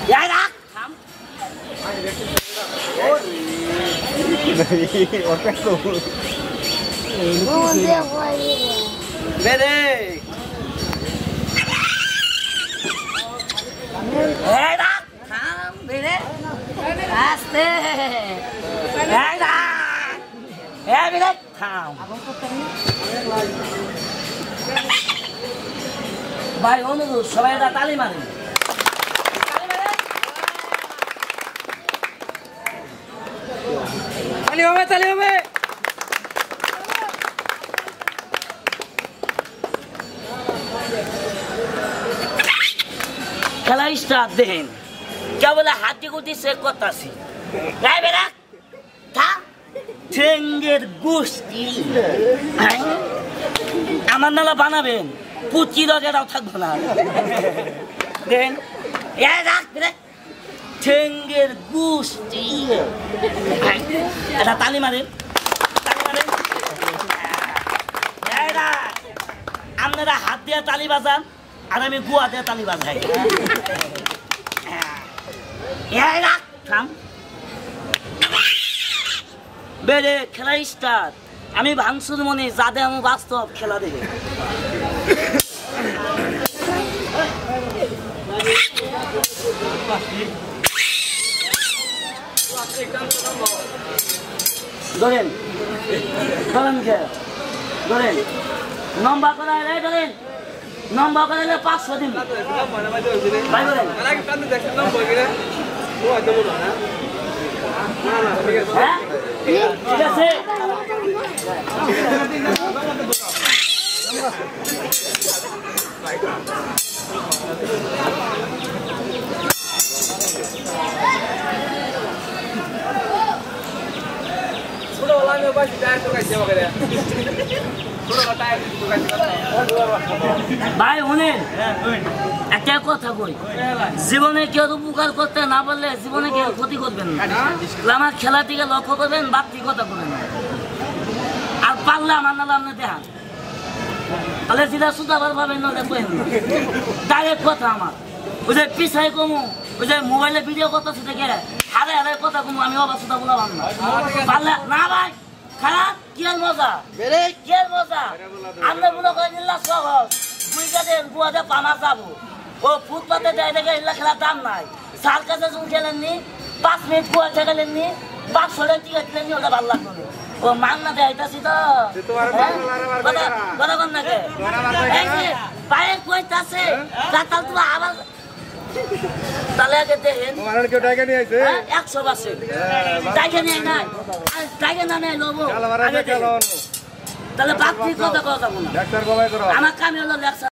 Giải đắt thầm. Về đi. Giải đắt thầm. Về đi. Aste. Giải đắt. Về đi thầm. ভাই অনুরোধ সবাই একটা তালি মারে তালি হবে তালি হবে খেলা স্টার্ট দেখেন কে বলে হাতি গুটি চেক করতেছি গাই বেড়া থা ঠেঙ্গের গোষ্ঠী আমার নালা বানাবেন পুচি রোগেরাও থাকবো না দেন ঠেঙ্গের গোষ্ঠী এটা তালি মারেন আপনারা হাত দিয়ে তালি বাজান আর আমি গুয়া দিয়ে তালি বাজাই বেড়ে খেলা স্টার্ট আমি ভাঙসুর মনে যাদের আমি বাস্তব খেলা দেখে ধরেন ধরেন ধরেন নম্বর করা ধরেন নম্বর করালে 500 দিন ভাই বলেন হ্যাঁ ঠিক আছে ভাই শুনেন একটা কথা কই জীবনে কেউ উপকার করতে না পারলে জীবনে কেউ ক্ষতি করবেন না আমার খেলা থেকে লক্ষ্য করবেন বাড়তি কথা করবেন আর পারলে আমার নালা আপনি দেখান তাহলে যেটা সুতাবার পাবেন না দেখবেন ডাইরেক্ট কথা আমার ওই যে পিছাই কমু ওই যে মোবাইলে ভিডিও করতেছে দেখে হারে হারে কথা কমু আমি অবাক সুতা বললাম না পারলে না ভাই খারাপ কি আর মজা কি আর মজা আমরা মনে করি নিল্লা সহজ বুঝতে গুয়াতে পানা যাবো ও ফুটপাতে যাই দেখে এগুলা খেলার দাম নাই সার কাছে যখন খেলেননি 5 মিনিট কুয়াতে খেলেননি 500 টিকিট খেলেননি ওটা ভালো লাগলো ও মান না দেখাইতাছি তো বরাবর নাকি পায়ে কইতাছে তাহলে তো আবার তাহলে আগে দেখেন 100 আছে টাকা নিয়ে নাই টাকা না নেই লোবো তাহলে বাপ ঠিক কথা কথা আমার কামে হলো লেকচার